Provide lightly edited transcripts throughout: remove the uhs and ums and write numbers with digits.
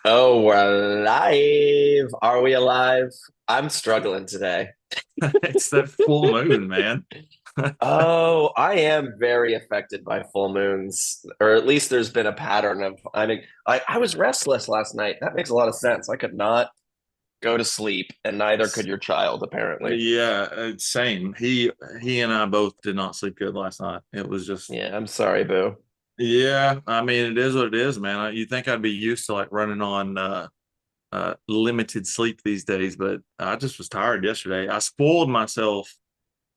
Oh, we're live. Are we alive? I'm struggling today. It's that full moon, man. Oh, I am very affected by full moons, or at least there's been a pattern of. I was restless last night. That makes a lot of sense. I could not go to sleep, and neither could your child, apparently. Yeah, same. He and I both did not sleep good last night. It was just, Yeah, I'm sorry, Boo. yeah. I mean, it is what it is, man. You think I'd be used to like running on limited sleep these days, but I just was tired yesterday. I spoiled myself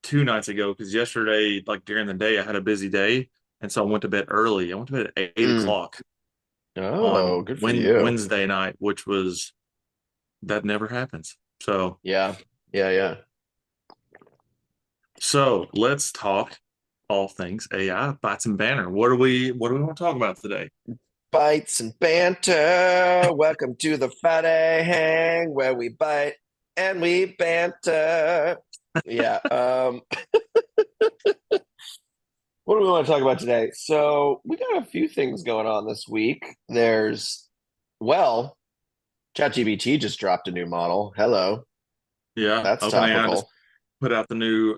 2 nights ago because yesterday, like during the day, I had a busy day, and so I went to bed early. I went to bed at 8 o'clock on Oh, good for you. Wednesday night, which was that never happens. So. Yeah, yeah. So let's talk all things AI, Bytes and Banner. What do we want to talk about today? Bites and banter. Welcome to the Friday hang where we bite and we banter. Yeah. What do we want to talk about today? So we got a few things going on this week. Well, ChatGPT just dropped a new model. Hello, Yeah, that's OpenAI just topical. put out the new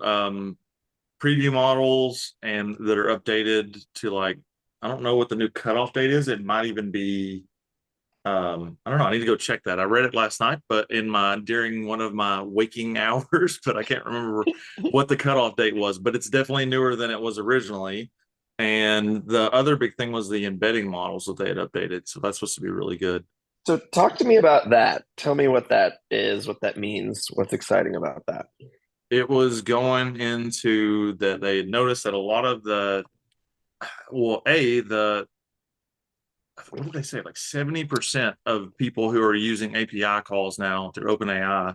preview models and that are updated to like I don't know what the new cutoff date is. It might even be I don't know. I need to go check that. I read it last night, but in my during one of my waking hours, but I can't remember what the cutoff date was. But it's definitely newer than it was originally. And the other big thing was the embedding models that they had updated. So that's supposed to be really good. So talk to me about that. Tell me what that is, what that means, what's exciting about that. It was going into that they had noticed that a lot of the well, the what did they say? Like 70% of people who are using API calls now through OpenAI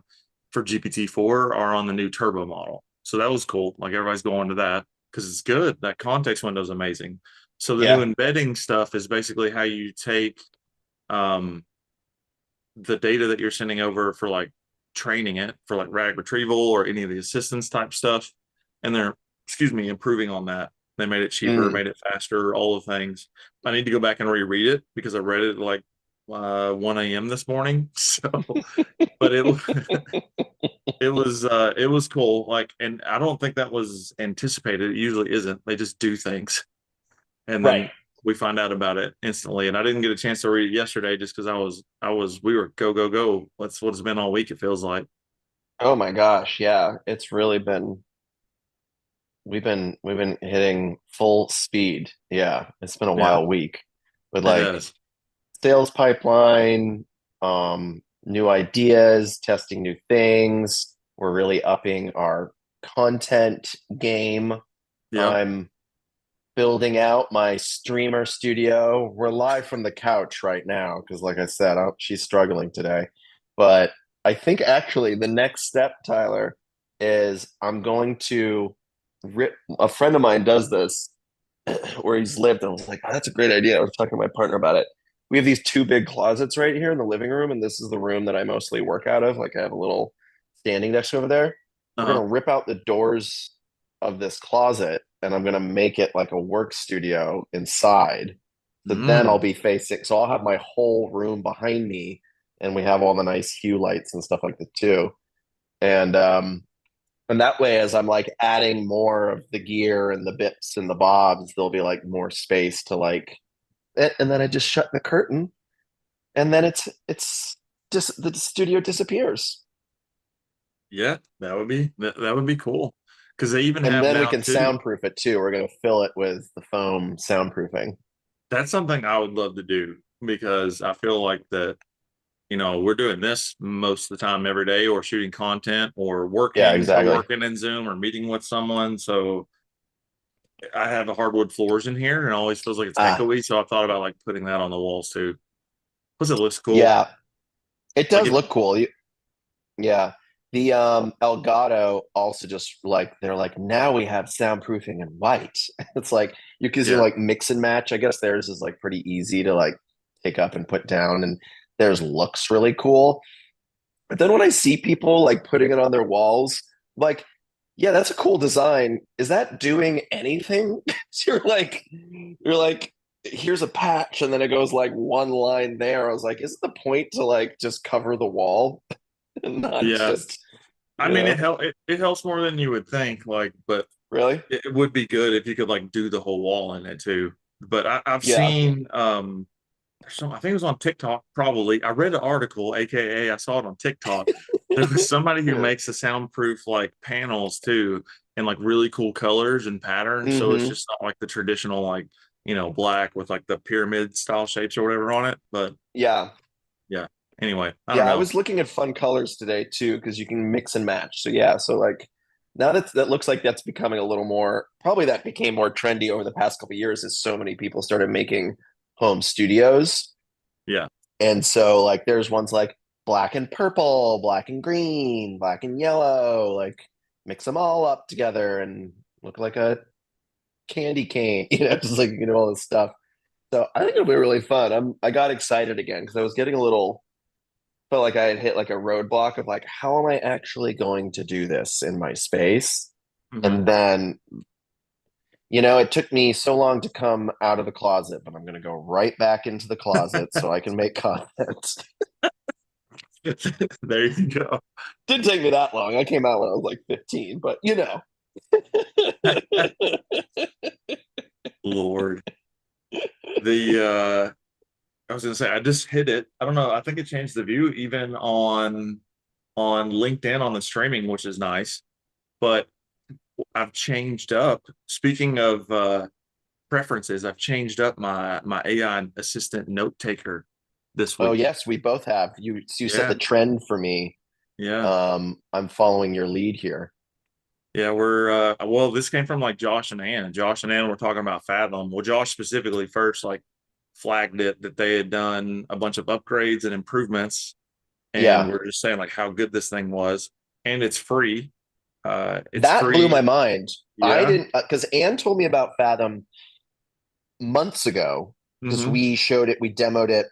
for GPT-4 are on the new turbo model. So that was cool. Like everybody's going to that because it's good. That context window is amazing. So the new Yeah. embedding stuff is basically how you take um, the data that you're sending over for like training it for like RAG retrieval or any of the assistance type stuff. And they're, excuse me, improving on that. They made it cheaper, Mm. made it faster, all the things. I need to go back and reread it because I read it like 1 a.m. this morning. So, but it was cool. Like, and I don't think that was anticipated. It usually isn't. They just do things and Right. then we find out about it instantly. And I didn't get a chance to read it yesterday just because we were go, go, go. That's what it's been all week, it feels like. Oh my gosh. Yeah. It's really been we've been hitting full speed. Yeah. It's been a Yeah, wild week with it like has. sales pipeline, new ideas, testing new things. We're really upping our content game. Yep. I'm building out my streamer studio. We're live from the couch right now because, like I said, she's struggling today. But I think actually the next step, Tyler, is I'm going to rip. A friend of mine does this where he's lived. And I was like, oh, that's a great idea. I was talking to my partner about it. We have these two big closets right here in the living room, and this is the room that I mostly work out of. Like I have a little standing desk over there. We're Uh-huh. gonna rip out the doors of this closet, and I'm gonna make it like a work studio inside. So then I'll Mm. be facing. So I'll have my whole room behind me, and we have all the nice hue lights and stuff like that too. And and that way, as I'm like adding more of the gear and the bits and the bobs, there'll be like more space to like it. And then I just shut the curtain, and then it's just the studio disappears. Yeah, that would be cool. Because they even And have then we now can too. soundproof it too. We're gonna fill it with the foam soundproofing. That's something I would love to do because I feel like that, we're doing this most of the time every day or shooting content or Yeah, working, exactly. co-working in Zoom or meeting with someone. So I have the hardwood floors in here and it always feels like it's Ah, echoey. So I thought about like putting that on the walls too. Plus it looks cool. yeah, it Like does it, look cool. Yeah. The Elgato also just like they're like now we have soundproofing in white. It's like you because you yeah. like mix and match. I guess theirs is like pretty easy to like pick up and put down, and theirs looks really cool. But then when I see people like putting it on their walls, like, yeah, that's a cool design. Is that doing anything? So you're like, here's a patch, and then it goes like one line there. I was like, is the point to like just cover the wall and not Yeah. just, I you mean, know, it helps more than you would think, like, but really? it would be good if you could like do the whole wall in it too. But I've Yeah. seen there's some, I think it was on TikTok, probably. I read an article, aka I saw it on TikTok. There was somebody who makes the soundproof like panels too, in like really cool colors and patterns. So it's Mm-hmm. just not like the traditional like, black with like the pyramid style shapes or whatever on it. But Yeah. yeah. Anyway, I don't Yeah, I know. was looking at fun colors today too, because you can mix and match. So yeah, so like now that looks like that's becoming a little more, probably that became more trendy over the past couple of years as so many people started making home studios. Yeah. And so like there's ones like black and purple, black and green, black and yellow, like mix them all up together and look like a candy cane, just like all this stuff. So I think it'll be really fun. I got excited again because I was getting a little felt like I had hit like a roadblock of like, how am I actually going to do this in my space? Hmm. And then, it took me so long to come out of the closet, but I'm going to go right back into the closet so I can make content. There you go. Didn't take me that long. I came out when I was like 15, but Lord. The I was gonna say I just hit it. I don't know. I think it changed the view even on LinkedIn on the streaming, which is nice. But I've changed up. Speaking of preferences, I've changed up my AI assistant note taker this Oh week. yes, we both have. You set the Yeah, trend for me. yeah, I'm following your lead here. yeah. We're well, this came from like Josh and Ann. Josh and Ann were talking about Fathom. Well, Josh specifically first like flagged it that they had done a bunch of upgrades and improvements, and Yeah, we're just saying like how good this thing was, and it's free. It's that blew my free. mind. I Yeah. didn't because Anne told me about Fathom months ago because Hmm. we demoed it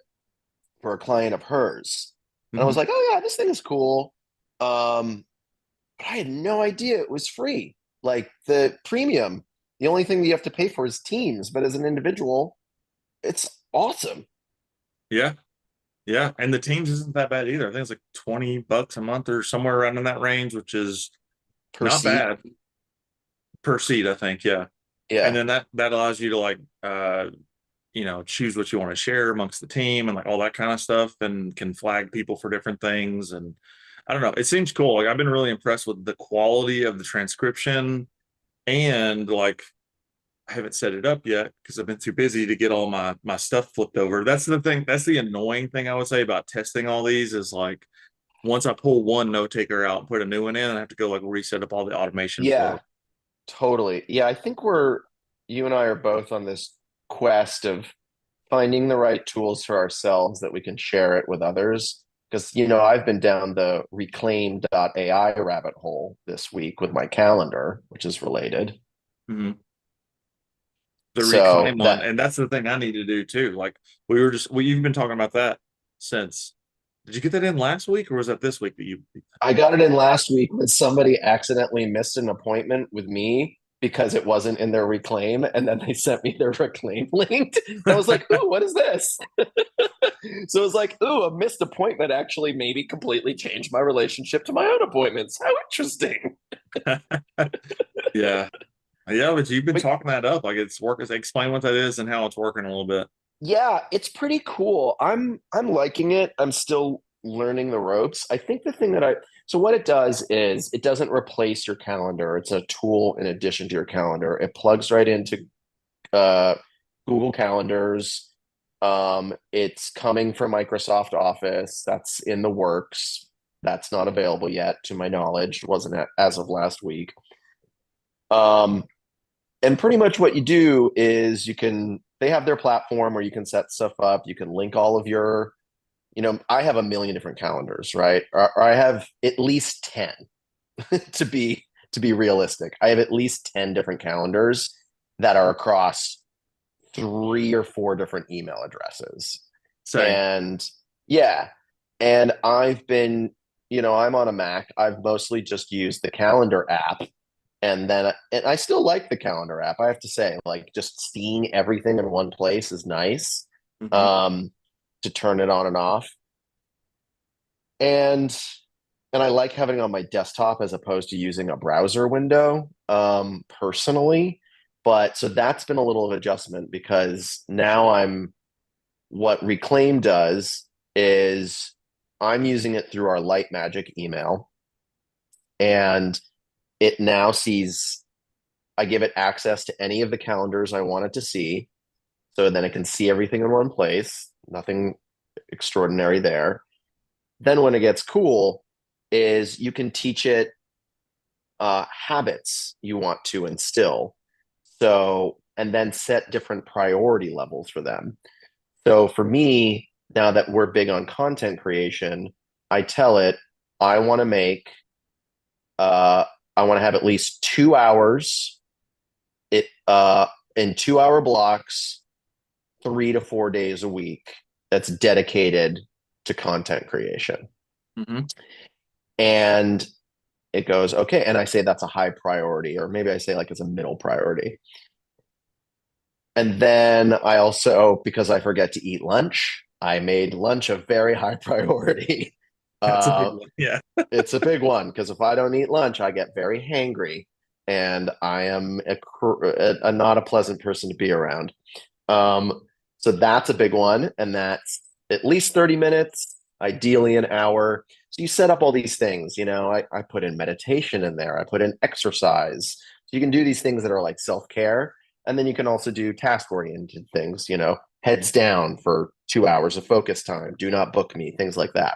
for a client of hers. And I was Hmm. like, oh yeah, this thing is cool. But I had no idea it was free. Like the premium, the only thing that you have to pay for is Teams, but as an individual, it's awesome Yeah. Yeah. And the Teams isn't that bad either. I think it's like $20 a month or somewhere around in that range, which is per not seat. bad per seat, I think. Yeah. And Yeah. then that allows you to like choose what you want to share amongst the team and like all that kind of stuff, and can flag people for different things. And I don't know, it seems cool. Like I've been really impressed with the quality of the transcription, and like I haven't set it up yet because I've been too busy to get all my stuff flipped over. That's the thing. That's the annoying thing I would say about testing all these is like once I pull one note taker out and put a new one in, I have to go like reset up all the automation Yeah, flow. totally. Yeah, I think you and I are both on this quest of finding the right tools for ourselves that we can share it with others. Because, I've been down the reclaim.ai rabbit hole this week with my calendar, which is related. Mhm. The So reclaim one, that and that's the thing I need to do too. Like you've been talking about that since. Did you get that in last week or was that this week that you? I got it in last week when somebody accidentally missed an appointment with me because it wasn't in their reclaim. And then they sent me their reclaim link. And I was like, ooh, what is this? So it was like, ooh, a missed appointment actually maybe completely changed my relationship to my own appointments. How interesting. Yeah, yeah, but you've been But talking that up like it's working. Explain what that is and how it's working a little bit. yeah, it's pretty cool. I'm liking it. I'm still learning the ropes. I think the thing that I so what it does is it doesn't replace your calendar. It's a tool in addition to your calendar. It plugs right into uh, Google Calendars. It's coming from Microsoft Office. That's in the works. That's not available yet, to my knowledge. It wasn't as of last week. Um, and pretty much what you do is they have their platform where you can set stuff up. You can link all of I have a million different calendars, right? Or I have at least 10 to be realistic. I have at least 10 different calendars that are across three or four different email addresses. Same. And yeah, and I'm on a Mac. I've mostly just used the calendar app And I still like the calendar app. I have to say, like just seeing everything in one place is nice. Hmm. Um, to turn it on and off. And I like having it on my desktop as opposed to using a browser window, personally. But so that's been a little of adjustment because now I'm what Reclaim does is I'm using it through our Light Magic email, and it now sees I give it access to any of the calendars I want it to see. So then it can see everything in one place. Nothing extraordinary there. Then when it gets cool is you can teach it habits you want to instill. So, and then set different priority levels for them. So for me, now that we're big on content creation, I tell it I want to make uh I want to have at least 2 hours it in 2 hour blocks, 3 to 4 days a week that's dedicated to content creation. Hmm. And it goes, okay. And I say that's a high priority, or maybe I say like it's a middle priority. And then I also, because I forget to eat lunch, I made lunch a very high priority. That's a big Uh, one. Yeah. it's a big one because if I don't eat lunch, I get very hangry, and I am not a pleasant person to be around. Um, so that's a big one, and that's at least 30 minutes, ideally an hour. So you set up all these things, I put in meditation in there, I put in exercise. So you can do these things that are like self-care, and then you can also do task-oriented things, heads down for 2 hours of focus time, do not book me, things like that.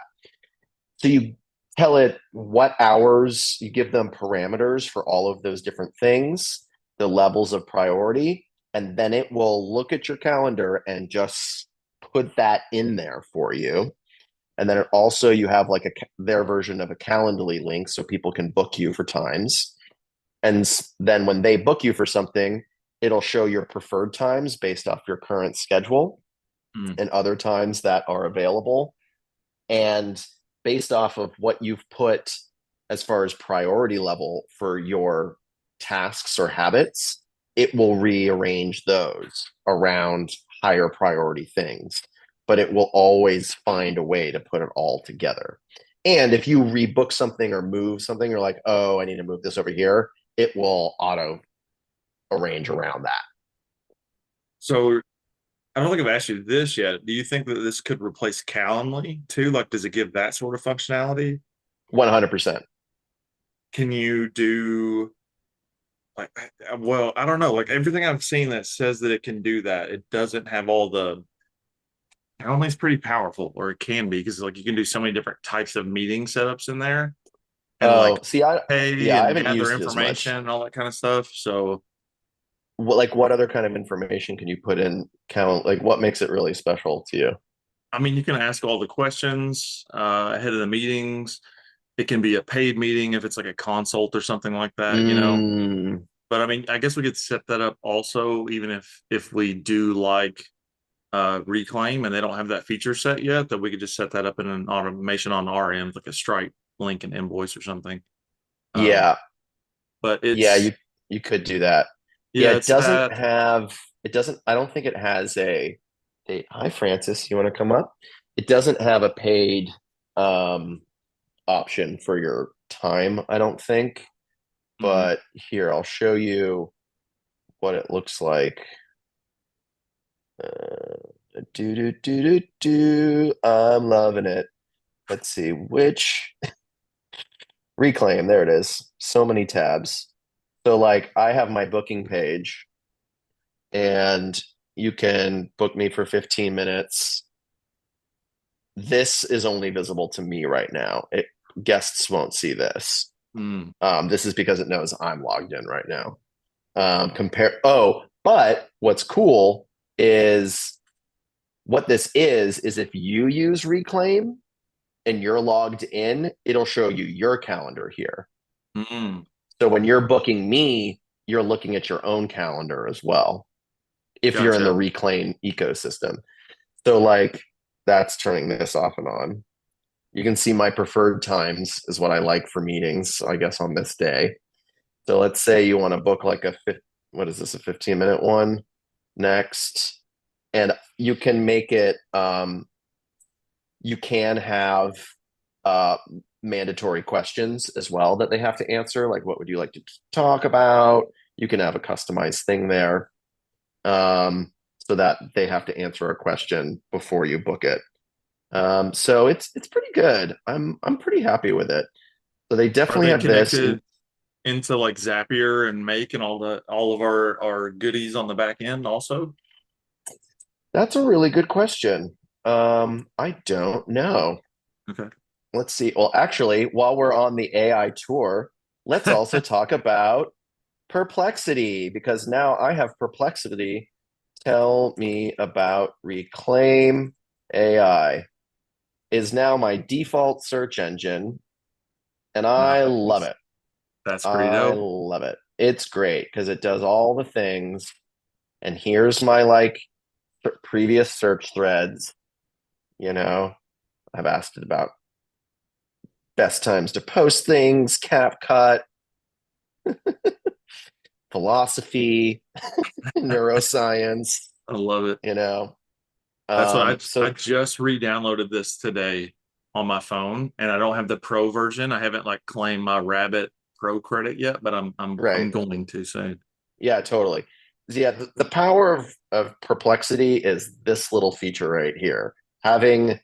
So you tell it what hours, you give them parameters for all of those different things, the levels of priority, and then it will look at your calendar and just put that in there for you. And then it also, you have like their version of a Calendly link so people can book you for times. And then when they book you for something, it'll show your preferred times based off your current schedule Mm. and other times that are available. And based off of what you've put as far as priority level for your tasks or habits, it will rearrange those around higher priority things, but it will always find a way to put it all together. And if you rebook something or move something, you're like, oh, I need to move this over here, it will auto arrange around that. So I don't think I've asked you this yet. Do you think that this could replace Calendly too? Like, does it give that sort of functionality? 100%. Can you do like, well, I don't know. Like everything I've seen that says that it can do that, it doesn't have all the. Calendly's pretty powerful, or it can be, because like you can do so many different types of meeting setups in there, and Oh, like see, pay yeah, I and haven't gather used it as information much. and all that kind of stuff. So What other kind of information can you put in count? Like what makes it really special to you? I mean, you can ask all the questions ahead of the meetings. It can be a paid meeting if it's like a consult or something like that. Mm, But I mean, I guess we could set that up also, even if we do like Reclaim and they don't have that feature set yet, that we could just set that up in an automation on our end, like a Stripe link and invoice or something. Um, yeah, but yeah, it's you could do that. Yeah, yeah, it's that. it doesn't, I don't think it has hi Francis, you want to come up? It doesn't have a paid um option for your time, I don't think. Mhm. But here, I'll show you what it looks like. I'm loving it. Let's see which Reclaim. There it is. So many tabs. So like I have my booking page, and you can book me for 15 minutes. This is only visible to me right now. Guests won't see this. Mm. This is because it knows I'm logged in right now. But what's cool is what this is if you use Reclaim and you're logged in, it'll show you your calendar here. Mm. So when you're booking me, you're looking at your own calendar as well, if you're in the Gotcha. Reclaim ecosystem. So like that's turning this off and on. You can see my preferred times is what I like for meetings, I guess, on this day. So let's say you want to book like what is this, a 15-minute one next, and you can make it. You can have uh, mandatory questions as well that they have to answer. Like, what would you like to talk about? You can have a customized thing there, so that they have to answer a question before you book it. So it's pretty good. I'm pretty happy with it. So they Are definitely they have this. connected into like Zapier and Make and all of our goodies on the back end also? That's a really good question. I don't know. Okay. Let's see. Well, actually, while we're on the AI tour, let's also talk about Perplexity, because now I have Perplexity tell me about Reclaim AI is now my default search engine, and I love Nice. it. That's pretty I dope. love it. It's great because it does all the things. And here's my like previous search threads. You know, I've asked it about best times to post things, CapCut, philosophy, neuroscience, I love it. you know. That's what I So just re-downloaded this today on my phone, and I don't have the pro version. I haven't like claimed my Rabbit Pro credit yet, but I'm right. going to soon. Yeah, totally. So, yeah, the power of Perplexity is this little feature right here. Having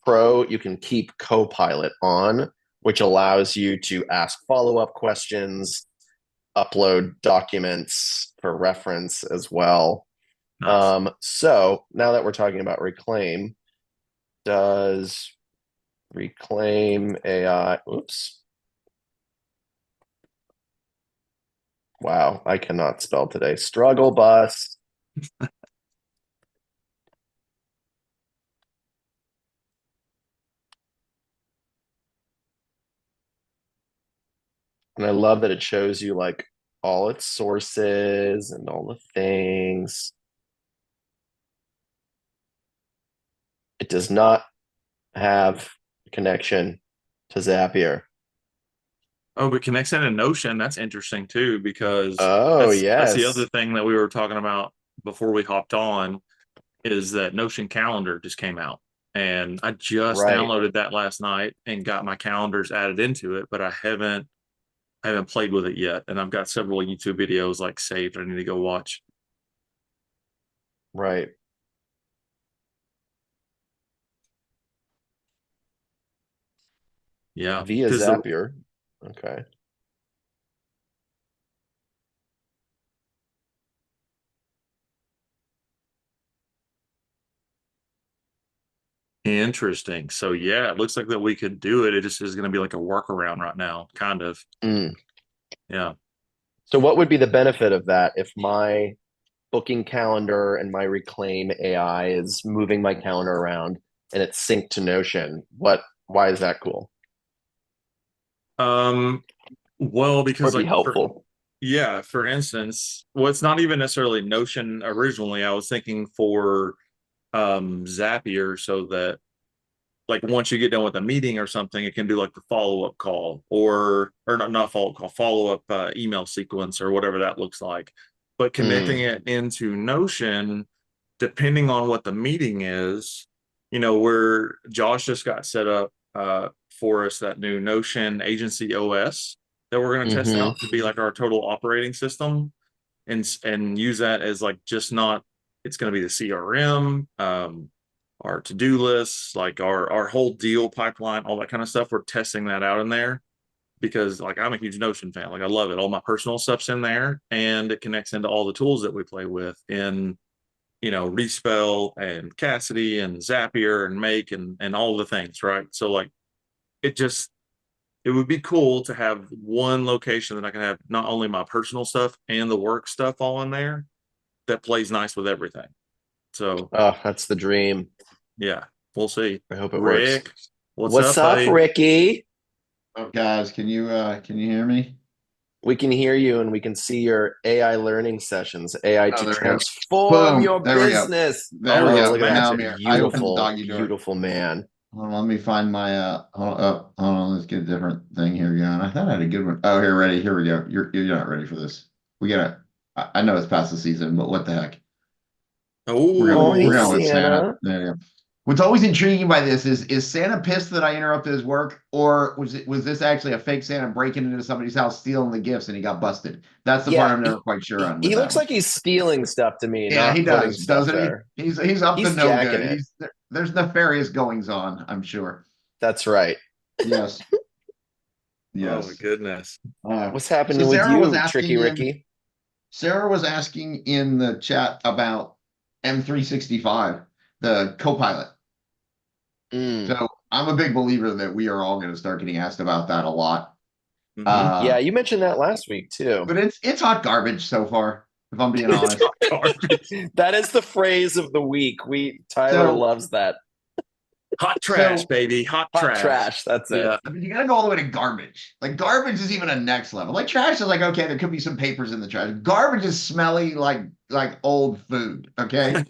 Pro, you can keep Copilot on, which allows you to ask follow-up questions, upload documents for reference as well. Nice. So now that we're talking about Reclaim, does Reclaim AI, oops, wow, I cannot spell today. Struggle bus. And I love that it shows you like all its sources and all the things. It does not have connection to Zapier. Oh, but connects into Notion. That's interesting too, because Oh, that's the other yes. thing that we were talking about before we hopped on is that Notion Calendar just came out. And I just Right, downloaded that last night and got my calendars added into it, but I haven't played with it yet. And I've got several YouTube videos like saved I need to go watch. right. Yeah. Via Because the Zapier. Okay. Interesting. So yeah, it looks like that we could do it. It just is going to be like a workaround right now, kind of. Mm. Yeah. So what would be the benefit of that if my booking calendar and my Reclaim AI is moving my calendar around and it's synced to Notion? Why is that cool? Um, well, Or because be like for helpful? yeah, for instance, well, it's not even necessarily Notion originally. I was thinking for Zapier so that like once you get done with a meeting or something, it can do like the follow-up call or not follow-up call, follow-up email sequence or whatever that looks like. But connecting Mm, it into Notion, depending on what the meeting is, where Josh just got set up for us that new Notion agency OS that we're going to test hmm out to be like our total operating system and use that as like just not it's going to be the CRM, our to-do lists, like our whole deal pipeline, all that kind of stuff. We're testing that out in there because like I'm a huge Notion fan. Like I love it. All my personal stuff's in there and it connects into all the tools that we play with in Respell and Cassidy and Zapier and Make and all the things, right? So like it just it would be cool to have one location that I can have not only my personal stuff and the work stuff all in there that plays nice with everything. So Oh, that's the dream. yeah, we'll see. I hope it works. Rick, what's What's up, up, buddy? Ricky? Oh, guys, can you hear me? We can hear you and we can see your AI learning sessions, AI Oh, to there we go. transform Boom. your There we go. business. There Oh, we it's Oh, go. look at that Now I'm magic. here. I opened the beautiful, doggy door. beautiful man. Hold on, let me find my hold on, let's get a different thing here going. I thought I had a good one. Oh, here, ready. Here we go. You're not ready for this. We gotta I know it's past the season, but what the heck? Oh, We're hey, going with Oh, Santa. Santa. There you go. What's always intriguing by this is Santa pissed that I interrupted his work, or was this actually a fake Santa breaking into somebody's house, stealing the gifts, and he got busted? That's the part Yeah, I'm never quite sure on with he that looks one. like he's stealing stuff to me, Yeah, he not putting does, stuff doesn't he? there. He's up to He's no jacking good. it. There's nefarious goings on, I'm sure. That's right. Yes, oh my yes. goodness. What's So happening with you, Tricky in Ricky? Sarah was asking in the chat about M365, the Copilot. Mm. So I'm a big believer that we are all going to start getting asked about that a lot. Hmm. Yeah, Uh, you mentioned that last week too. but it's hot garbage so far, if I'm being It's honest. hot garbage. That is the phrase of the week. Tyler So loves that. Hot trash, so baby. Hot Hot trash. trash. That's it. Yeah. I mean, you gotta go all the way to garbage. Like garbage is even a next level. Like trash is like okay, there could be some papers in the trash. Garbage is smelly like old food. Okay,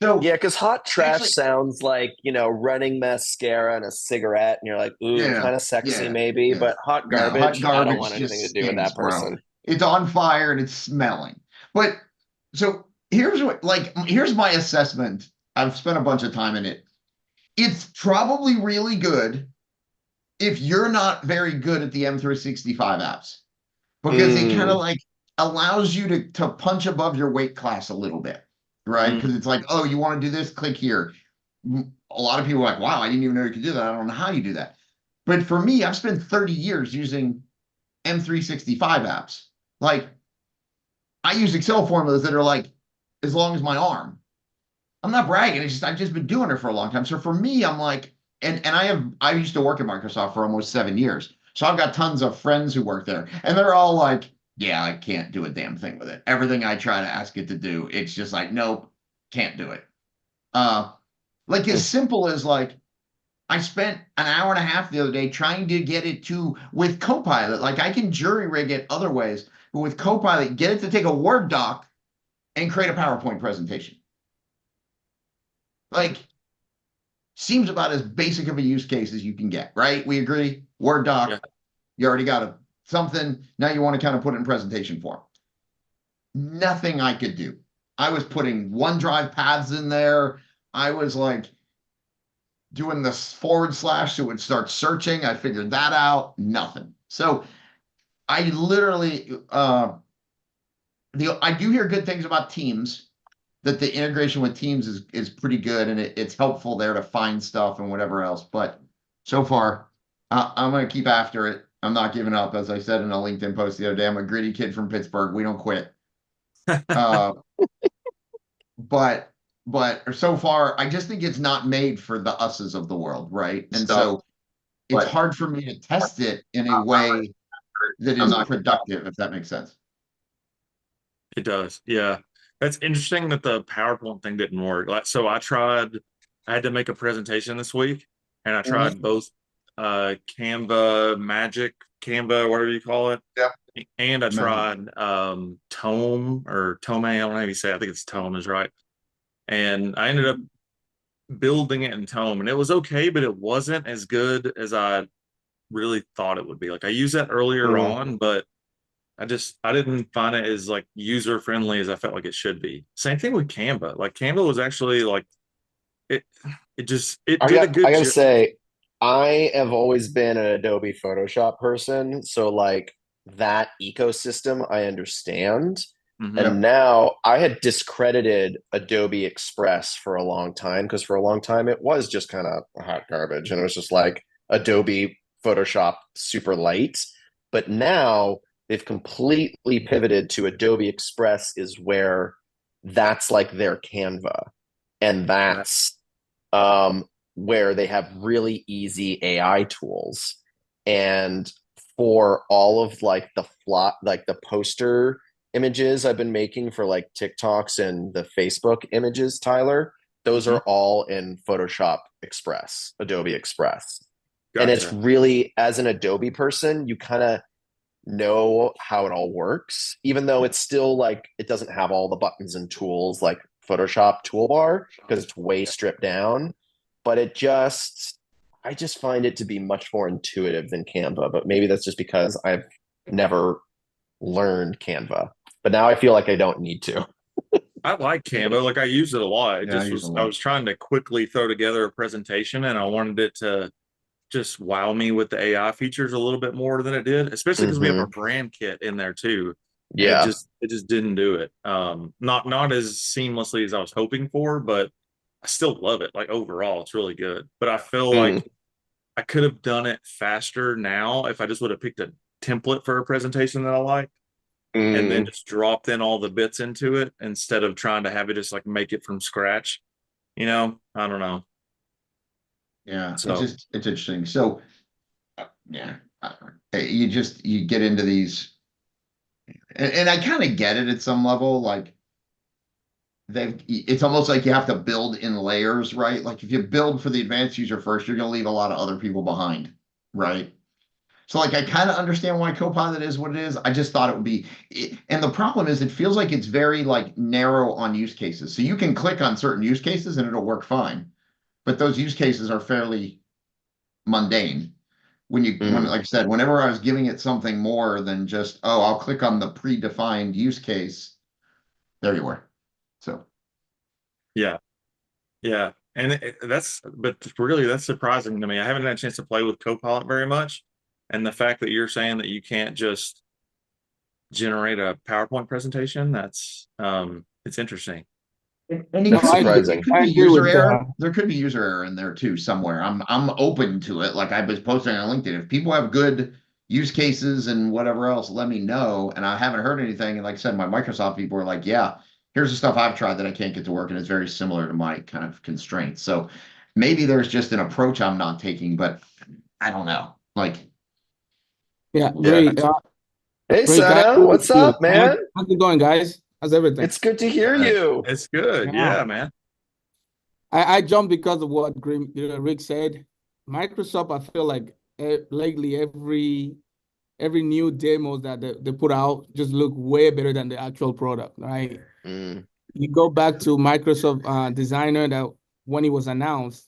so Yeah, because hot trash actually, sounds like, running mascara and a cigarette, and you're like, ooh, yeah, kind of sexy yeah, maybe, yeah. but hot No, hot garbage, I don't garbage want anything just to do with stinks, that bro. person. It's on fire and it's smelling. But so here's my assessment. I've spent a bunch of time in it. It's probably really good if you're not very good at the M365 apps because it kind of Mm, like allows you to punch above your weight class a little bit, right? Because Mm. it's like, oh, you want to do this? Click here. A lot of people are like, wow, I didn't even know you could do that. I don't know how you do that. But for me, I've spent 30 years using M365 apps. Like I use Excel formulas that are like as long as my arm. I'm not bragging. It's just I've just been doing it for a long time. So for me, I'm like, and I used to work at Microsoft for almost 7 years. So I've got tons of friends who work there, and they're all like, yeah, I can't do a damn thing with it. Everything I try to ask it to do, it's just like, nope, can't do it. Uh, like as mm, simple as like I spent an hour and a half the other day trying to get it to with Copilot. Like I can jury rig it other ways, but with Copilot, get it to take a Word doc and create a PowerPoint presentation. Like seems about as basic of a use case as you can get, right? We agree. Word Yeah. doc, you already got something. Now you want to kind of put it in presentation form. Nothing I could do. I was putting OneDrive paths in there. I was like doing this forward slash so it would start searching. I figured that out. Nothing. So I literally I do hear good things about Teams, that the integration with Teams is pretty good and it's helpful there to find stuff and whatever else. But so far, I'm going to keep after it. I'm not giving up. As I said in a LinkedIn post the other day, I'm a gritty kid from Pittsburgh. We don't quit. Uh, but so far, I just think it's not made for the us's of the world, right? And Stuff. so it's But hard for me to test it in a way that I'm is not. productive, if that makes sense. It does. Yeah. That's interesting that the PowerPoint thing didn't work. Like, so I had to make a presentation this week and I Mhm. tried both Canva, Magic, Canva, whatever you call it. Yeah. And I Magic. tried Tome or Tome, I don't know how you say it. I think it's Tome is right. And I ended up building it in Tome and it was okay, but it wasn't as good as I really thought it would be. Like I used that earlier mm. on, but I didn't find it as like user friendly as I felt like it should be. Same thing with Canva. Like Canva was actually like it it did a I good gotta job. say, I have always been an Adobe Photoshop person, so like that ecosystem I understand. Hmm. And Yep. now I had discredited Adobe Express for a long time because for a long time it was just kind of hot garbage and it was just like Adobe Photoshop super light. But now they've completely pivoted to Adobe Express is where that's like their Canva. And Right. that's where they have really easy AI tools. And for all of like the plot, like the poster images I've been making for like TikToks and the Facebook images, Tyler, those Hmm. are all in Photoshop Express, Adobe Express. And it's Gotcha. really, as an Adobe person, you kind of know how it all works, even though it's still like it doesn't have all the buttons and tools like Photoshop toolbar because it's way stripped down. But it just I just find it to be much more intuitive than Canva, but maybe that's just because I've never learned Canva. But now I feel like I don't need to. I like Canva. Like I use it a lot. It Yeah, I just use it a I lot. was trying to quickly throw together a presentation and I wanted it to just wow me with the AI features a little bit more than it did, especially because we have Hmm. our brand kit in there too. And Yeah. it just didn't do it. Not as seamlessly as I was hoping for, but I still love it. Like overall, it's really good. But I feel like Mm. I could have done it faster now if I just would have picked a template for a presentation that I like and then Mm. just dropped in all the bits into it instead of trying to have it just like make it from scratch. I don't know. Yeah, So it's interesting. So yeah, you get into these, and I kind of get it at some level. Like it's almost like you have to build in layers, right? Like if you build for the advanced user first, you're going to leave a lot of other people behind, right? So like I kind of understand why Copilot is what it is. I just thought it would be, and the problem is it feels like it's very like narrow on use cases. So you can click on certain use cases and it'll work fine, but those use cases are fairly mundane. When Mm. like I said, whenever I was giving it something more than just, oh, I'll click on the predefined use case, there you were. So yeah, yeah. And but really that's surprising to me. I haven't had a chance to play with Copilot very much. And the fact that you're saying that you can't just generate a PowerPoint presentation, it's interesting. and That's it surprising. could I be agree user with error. There could be user error in there too somewhere. I'm open to it. Like I was posting on LinkedIn. If people have good use cases and whatever else, let me know. And I haven't heard anything. And like I said, my Microsoft people are like, yeah, here's the stuff I've tried that I can't get to work, and it's very similar to my kind of constraints. So maybe there's just an approach I'm not taking, but I don't know. Like, Yeah, Yeah. Hey, Rick, I Sam, agree with what's you. up, man? How's it going, guys? How's everything? It's good to hear Uh, you. it's good. Yeah, Yeah, man. I jumped because of what Rick said. Microsoft, I feel like lately every new demos that they put out just look way better than the actual product, right? Mm. You go back to Microsoft Designer that when it was announced,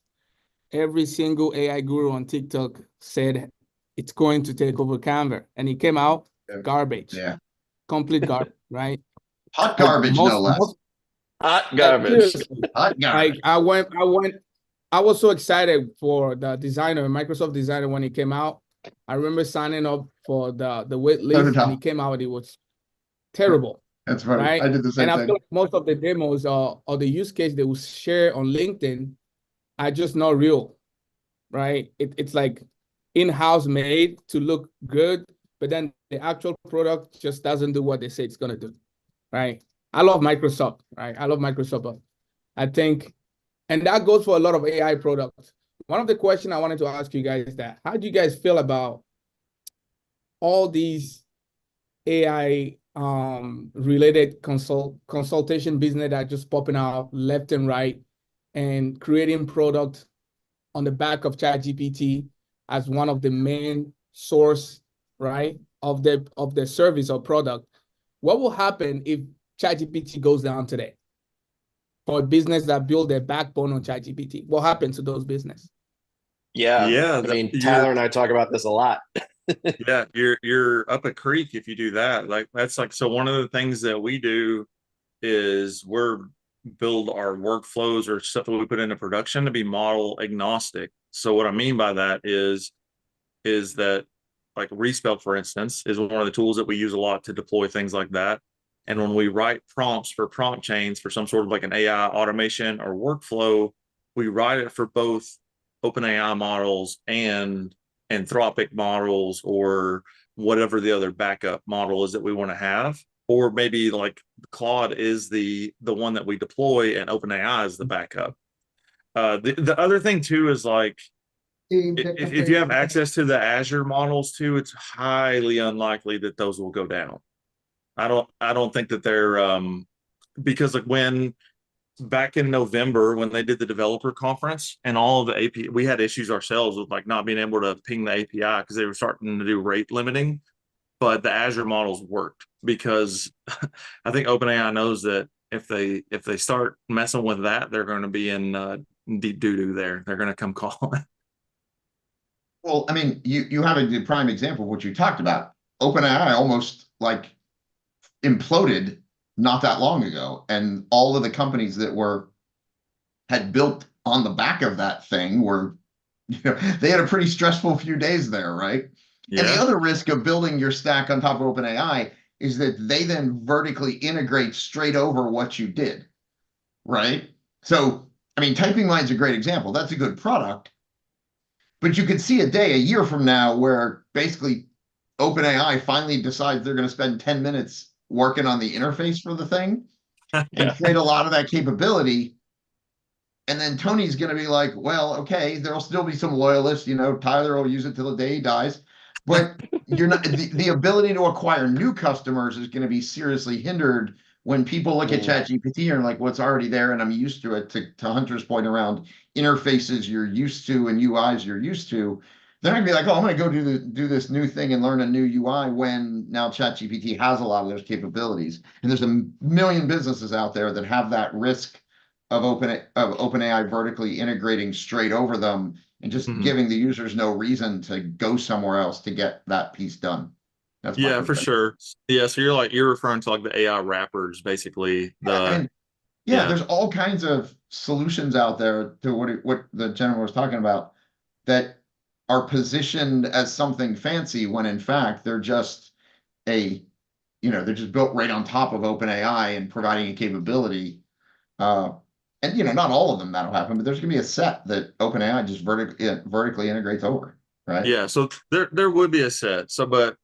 every single AI guru on TikTok said it's going to take over Canva, and it came out garbage, yeah, complete garbage, right? hot Like garbage, no less. Hot like garbage. seriously, Hot like garbage. I was so excited for the designer, Microsoft Designer, when it came out. I remember signing up for the wait So did list, and I. it came out. It was terrible, That's funny. I right? did the And same I feel thing. like most of the demos or the use case they will share on LinkedIn are just not real, right? It's like in-house made to look good, but then the actual product just doesn't do what they say it's gonna do, right? I love Microsoft, right? I love Microsoft, but I think, and that goes for a lot of AI products. One of the questions I wanted to ask you guys is that how do you guys feel about all these AI related consultation business that are just popping out left and right and creating product on the back of ChatGPT as one of the main source, right, of the service or product? What will happen if ChatGPT goes down today for a business that build their backbone on ChatGPT? What happens to those business? Yeah. Yeah, I mean, you're Tyler and I talk about this a lot. yeah, you're up a creek if you do that. Like that's like so one of the things that we do is we're build our workflows or stuff that we put into production to be model agnostic. So what I mean by that is that like Respell, for instance, is one of the tools that we use a lot to deploy things like that. And when we write prompts for prompt chains for some sort of like an AI automation or workflow, we write it for both OpenAI models and Anthropic models or whatever the other backup model is that we want to have. Or maybe like Claude is the one that we deploy and OpenAI is the backup. The other thing too is like if you have access to the Azure models too, it's highly unlikely that those will go down. I don't think that they're because like when back in November when they did the developer conference and all of the API, we had issues ourselves with like not being able to ping the API because they were starting to do rate limiting, but the Azure models worked because I think OpenAI knows that if they start messing with that, they're going to be in deep doo doo there. They're going to come calling. Well, I mean, you have a prime example of what you talked about. OpenAI almost like imploded not that long ago, and all of the companies that had built on the back of that thing were, they had a pretty stressful few days there, right? And the Yeah. other risk of building your stack on top of OpenAI is that they then vertically integrate straight over what you did, right? So, I mean, Typing Mind's a great example. That's a good product, but you could see a day, a year from now, where basically OpenAI finally decides they're going to spend 10 minutes working on the interface for the thing and Yeah. create a lot of that capability. And then Tony's going to be like, well, okay, there'll still be some loyalists, Tyler will use it till the day he dies. But you're not the ability to acquire new customers is going to be seriously hindered when people look at ChatGPT and like what's already there, and I'm used to it, to Hunter's point around interfaces you're used to and UIs you're used to. They're not gonna be like, oh, I'm gonna go do this new thing and learn a new UI when now ChatGPT has a lot of those capabilities. And there's a million businesses out there that have that risk of OpenAI vertically integrating straight over them and just giving the users no reason to go somewhere else to get that piece done. That's Yeah, for sure. Yeah, so you're referring to like the AI wrappers, basically. I mean, there's all kinds of solutions out there to what the gentleman was talking about that are positioned as something fancy when in fact they're just they're just built right on top of OpenAI and providing a capability. And not all of them that'll happen, but there's gonna be a set that OpenAI just vertically integrates over, right? Yeah, so there would be a set. So, but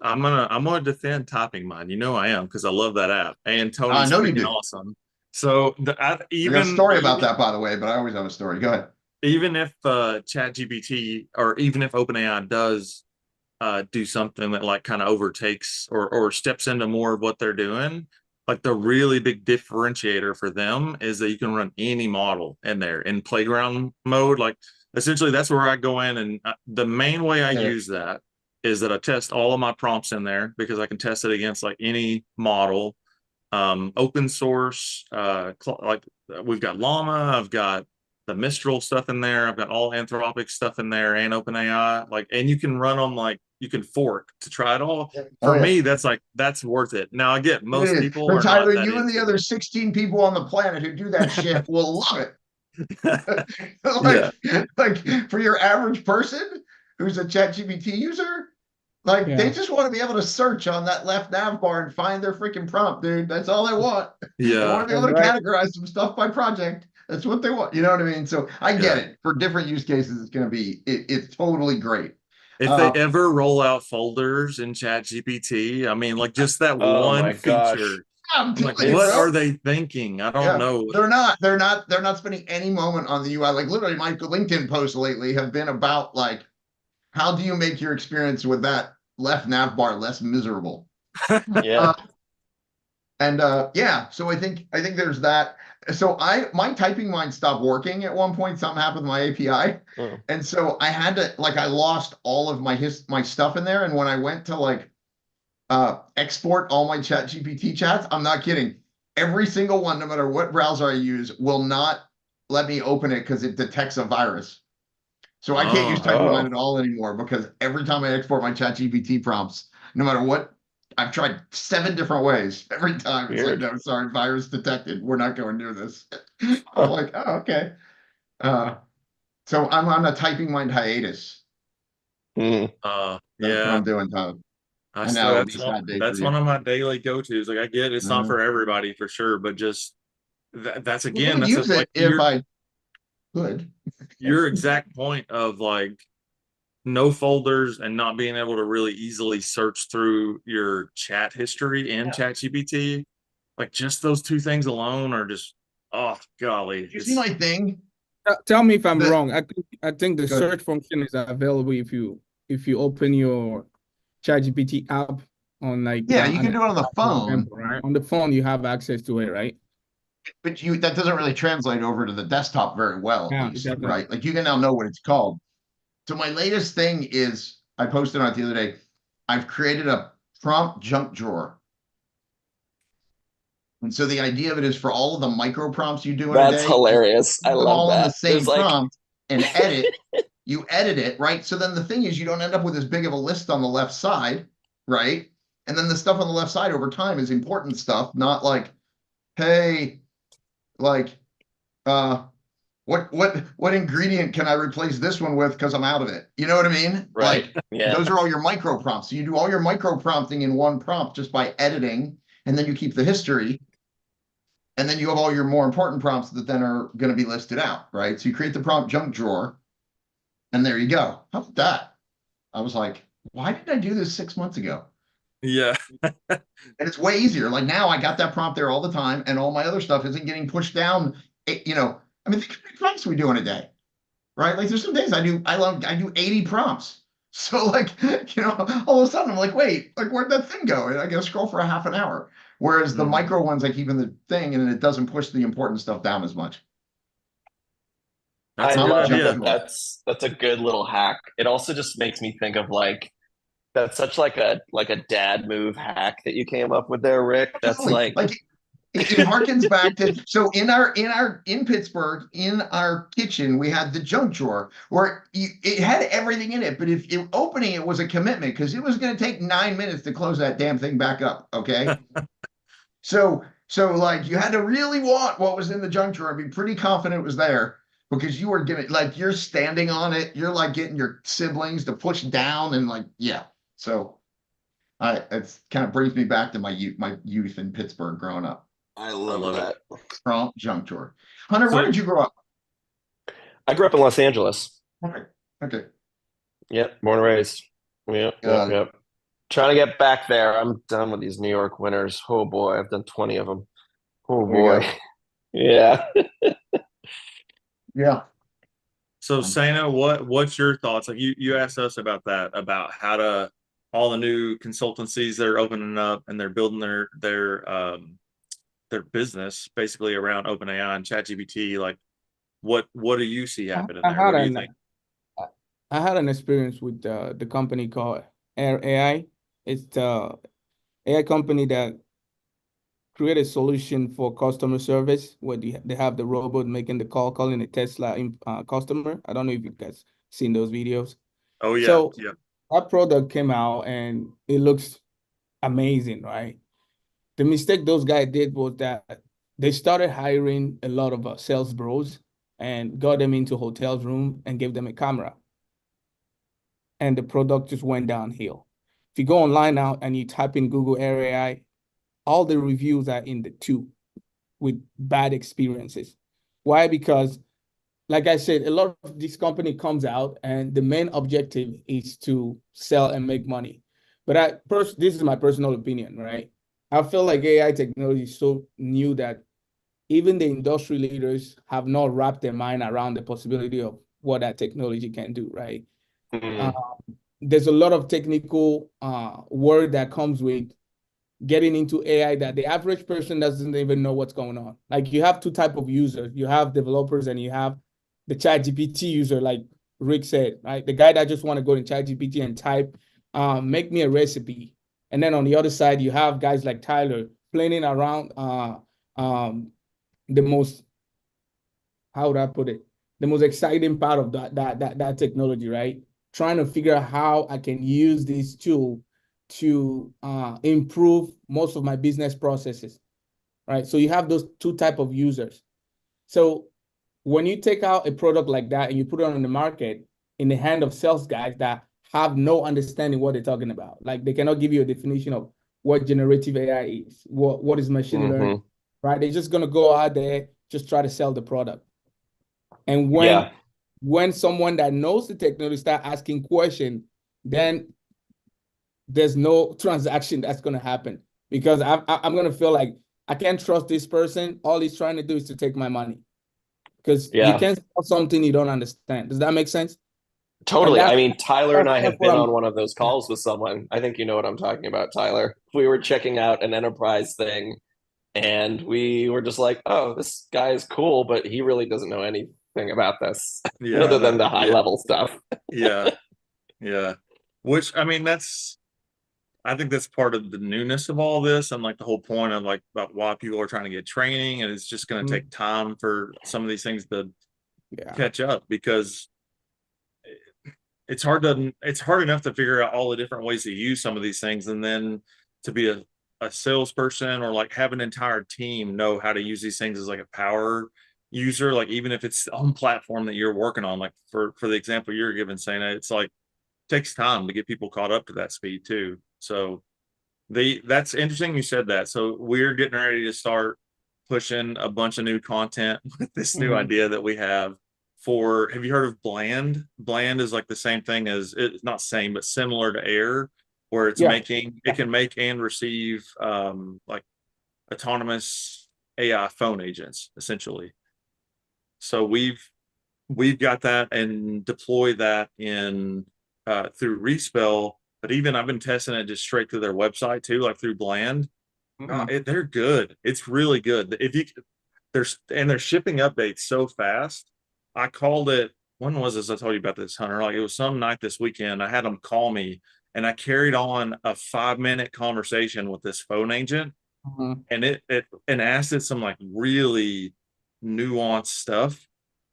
I'm gonna defend Typing Mind. I am, because I love that app, and I Tony's know you freaking do. awesome. So I got a story about that, by the way, but I always have a story. Go ahead. Even if ChatGPT, or even if OpenAI does do something that like kind of overtakes or steps into more of what they're doing, like the really big differentiator for them is that you can run any model in there in playground mode. Like essentially that's where I go in, and the main way I use that is that I test all of my prompts in there, because I can test it against like any model, open source, like we've got Llama, I've got the Mistral stuff in there, I've got all Anthropic stuff in there, and OpenAI, like, and you can run them, like you can fork to try it all. For me, that's worth it. Now I get most people are Tyler, not that you and the other 16 people on the planet who do that shit will love it. Like for your average person who's a ChatGPT user, they just want to be able to search on that left nav bar and find their freaking prompt, dude. That's all they want. Yeah. They want to be able to categorize some stuff by project. That's what they want. You know what I mean? So I get it. For different use cases, it's going to be, it's totally great. If they ever roll out folders in ChatGPT, I mean, like just that one feature. Like, what are they thinking? I don't know. They're not spending any moment on the UI. Like literally, my LinkedIn posts lately have been about like, how do you make your experience with that left nav bar less miserable? Yeah. So I think there's that. So my Typing Mind stopped working at one point. Something happened with my API. And so I had to, I lost all of my stuff in there. And when I went to export all my ChatGPT chats, I'm not kidding, every single one, no matter what browser I use, will not let me open it because it detects a virus. So I can't use Typing Mind at all anymore, because every time I export my ChatGPT prompts, no matter what, I've tried 7 different ways. Every time it's like, no, sorry, virus detected. We're not going near this. I'm like, oh, okay. So I'm on a Typing Mind hiatus. That's what I'm doing, Todd. I know that's one of my daily go-tos. Like I get it's not for everybody for sure, but just that's again, that's use it if I could. Your exact point of like no folders and not being able to really easily search through your chat history in ChatGPT, like just those 2 things alone are just, oh golly. You see my thing? Tell me if I'm wrong. I think the search function is available if you open your ChatGPT app on you can do it on the phone, right? On the phone you have access to it, right? But that doesn't really translate over to the desktop very well, at least, right? Like you can now know what it's called. So my latest thing is, I posted on it the other day, I've created a prompt junk drawer. And so the idea of it is for all of the micro prompts you do in a day. That's hilarious. I love all that. in the same prompt and edit you edit it, right? So then the thing is, you don't end up with as big of a list on the left side, right? And then the stuff on the left side over time is important stuff, not like, hey, like, what ingredient can I replace this one with because I'm out of it? You know what I mean? Right. Like, Yeah. those are all your micro prompts. So you do all your micro prompting in one prompt just by editing, and then you keep the history. And then you have all your more important prompts that then are going to be listed out, right? So you create the prompt junk drawer, and there you go. How about that? I was like, why did I do this 6 months ago? Yeah. And it's way easier. Like now I got that prompt there all the time, and all my other stuff isn't getting pushed down. You know, I mean, think how many prompts we do in a day, right? Like there's some days I do 80 prompts. So like, you know, all of a sudden I'm like, wait, like where'd that thing go? And I gotta scroll for a half an hour. Whereas the micro ones I keep in the thing, and it doesn't push the important stuff down as much. That's a I good love idea. that. That's a good little hack. It also just makes me think of like that's such like a dad move hack that you came up with there, Rick. That's Absolutely. like It harkens back to, so in Pittsburgh, in our kitchen, we had the junk drawer where it had everything in it, but if opening it was a commitment because it was going to take 9 minutes to close that damn thing back up. Okay. So like you had to really want what was in the junk drawer and be pretty confident it was there, because you were gonna, like, you're standing on it, you're like getting your siblings to push down, and like, yeah. So it's kind of brings me back to my youth in Pittsburgh growing up. I love that. Prompt junk drawer. Hunter, So- where did you grow up? I grew up in Los Angeles. Okay. Yep, born and raised. Yep. Trying to get back there. I'm done with these New York winters. Oh boy, I've done 20 of them. Oh There you boy. Yeah. Yeah. So Sana, what's your thoughts? Like you asked us about that, about how to all the new consultancies that are opening up and they're building their business basically around OpenAI and ChatGPT. Like what do you see happening there? What do you think? I had an experience with the company called Air AI. It's the AI company that create a solution for customer service where they have the robot making the call, calling a Tesla customer. I don't know if you guys seen those videos. Oh yeah, So yeah. that product came out and it looks amazing, right? The mistake those guys did was that they started hiring a lot of sales bros and got them into hotels room and gave them a camera. And the product just went downhill. If you go online now and you type in Google Air AI, all the reviews are in the 2 with bad experiences. Why? Because, like I said, a lot of this company comes out and the main objective is to sell and make money. But this is my personal opinion, right? I feel like AI technology is so new that even the industry leaders have not wrapped their mind around the possibility of what that technology can do, right? There's a lot of technical word that comes with getting into AI that the average person doesn't even know what's going on. Like you have 2 types of users. You have developers and you have the ChatGPT user, like Rick said, right? The guy that just want to go in ChatGPT and type, make me a recipe. And then on the other side, you have guys like Tyler playing around the most, how would I put it? The most exciting part of that technology, right? Trying to figure out how I can use this tool to improve most of my business processes, right? So you have those 2 types of users. So when you take out a product like that and you put it on the market in the hand of sales guys that have no understanding what they're talking about, like they cannot give you a definition of what generative AI is, what is machine learning, right? They're just gonna go out there, just try to sell the product. And when someone that knows the technology start asking questions, then there's no transaction that's going to happen, because I'm going to feel like I can't trust this person. All he's trying to do is to take my money, because you can't sell something you don't understand. Does that make sense? Totally. I mean, Tyler and I have been on one of those calls with someone. I think you know what I'm talking about, Tyler. We were checking out an enterprise thing and we were just like, oh, this guy is cool, but he really doesn't know anything about this other than the high level stuff. Yeah. Which, I mean, I think that's part of the newness of all this, and like the whole point of like about why people are trying to get training, and it's just going to take time for some of these things to catch up, because it's hard enough to figure out all the different ways to use some of these things, and then to be a salesperson or like have an entire team know how to use these things as like a power user, like even if it's on platform that you're working on, like for the example you're giving, Sana, it's like takes time to get people caught up to that speed too. So that's interesting you said that. So we're getting ready to start pushing a bunch of new content with this new idea that we have for, have you heard of Bland? Bland is like the same thing as, it's not same, but similar to Air, where it's it can make and receive like autonomous AI phone agents, essentially. So we've got that and deploy that in through Respell, but even I've been testing it just straight through their website too, like through Bland. They're good. It's really good. If you they're shipping updates so fast. I called it, when was this? I told you about this, Hunter. Like it was some night this weekend. I had them call me and I carried on a 5-minute conversation with this phone agent, and it and asked it some like really nuanced stuff,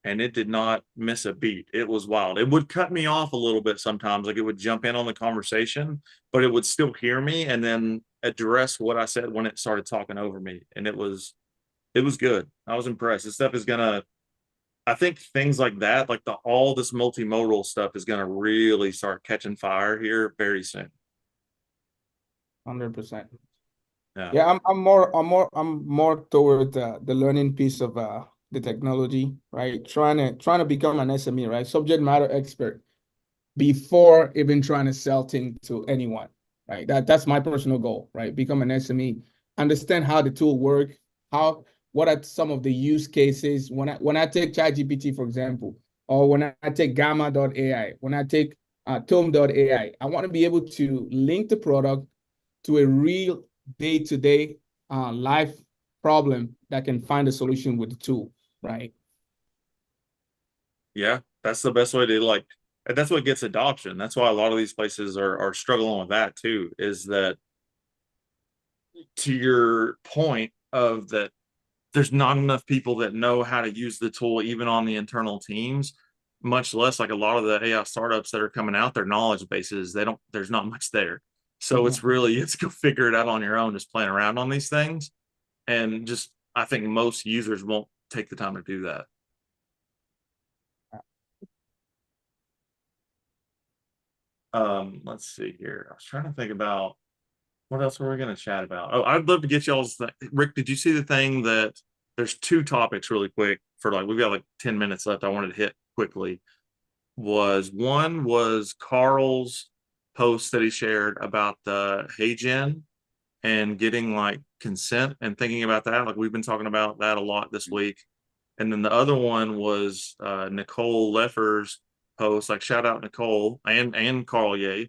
and it did not miss a beat. It was wild. It would cut me off a little bit sometimes, like it would jump in on the conversation, but it would still hear me and then address what I said when it started talking over me. And it was good. I was impressed. This stuff is gonna, I think things like that, like all this multimodal stuff is gonna really start catching fire here very soon. 100%. Yeah. Yeah, I'm more toward the learning piece of the technology, right? Trying to become an SME, right? Subject matter expert before even trying to sell things to anyone, right? That's my personal goal, right? Become an SME, understand how the tool work, what are some of the use cases when I take ChatGPT, for example, or when I take Gamma.ai, when I take Tome.ai, I want to be able to link the product to a real day-to-day life problem that can find a solution with the tool, right? Yeah, that's the best way to like, and that's what gets adoption. That's why a lot of these places are struggling with that too, is that, to your point of that, there's not enough people that know how to use the tool even on the internal teams, much less like a lot of the AI startups that are coming out, their knowledge bases, there's not much there. So it's go figure it out on your own, just playing around on these things. And just, I think most users won't take the time to do that. Let's see here. I was trying to think about what else were we going to chat about. Oh, I'd love to get y'all's Rick, did you see the thing that there's 2 topics really quick for, like, we've got like 10 minutes left I wanted to hit quickly. One was Carl's post that he shared about the HeyGen and getting like consent and thinking about that. Like we've been talking about that a lot this week. And then the other one was Nicole Leffer's post, like shout out Nicole and Carl Ye.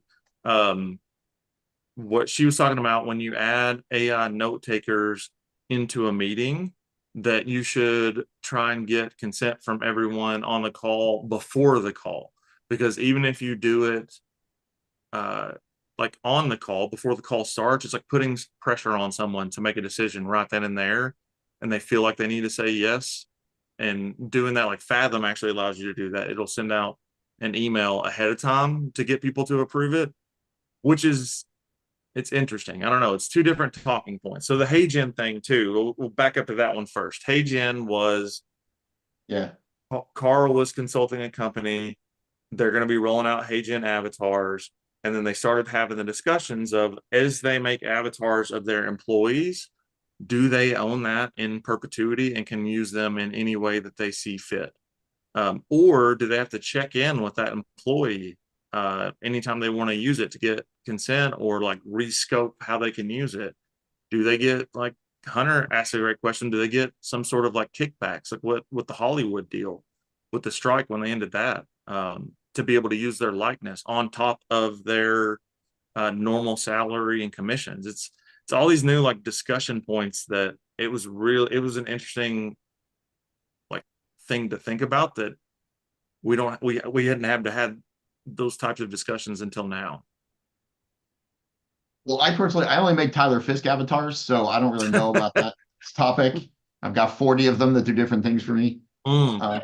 What she was talking about, when you add AI note takers into a meeting, that you should try and get consent from everyone on the call before the call, because even if you do it like on the call before the call starts, it's like putting pressure on someone to make a decision right then and there, and they feel like they need to say yes. And doing that, like Fathom actually allows you to do that. It'll send out an email ahead of time to get people to approve it, which is, it's interesting. I don't know. It's 2 different talking points. So the HeyGen thing too, we'll back up to that one first. HeyGen was, Carl was consulting a company. They're going to be rolling out HeyGen avatars. And then they started having the discussions of, as they make avatars of their employees, do they own that in perpetuity and can use them in any way that they see fit? Or do they have to check in with that employee anytime they want to use it to get consent or like rescope how they can use it? Do they get, like Hunter asked a great question, do they get some sort of like kickbacks, like what with the Hollywood deal with the strike when they ended that, to be able to use their likeness on top of their normal salary and commissions? It's all these new like discussion points that it was an interesting like thing to think about, that we hadn't had those types of discussions until now. Well, I only make Tyler Fisk avatars, so I don't really know about that topic. I've got 40 of them that do different things for me. No,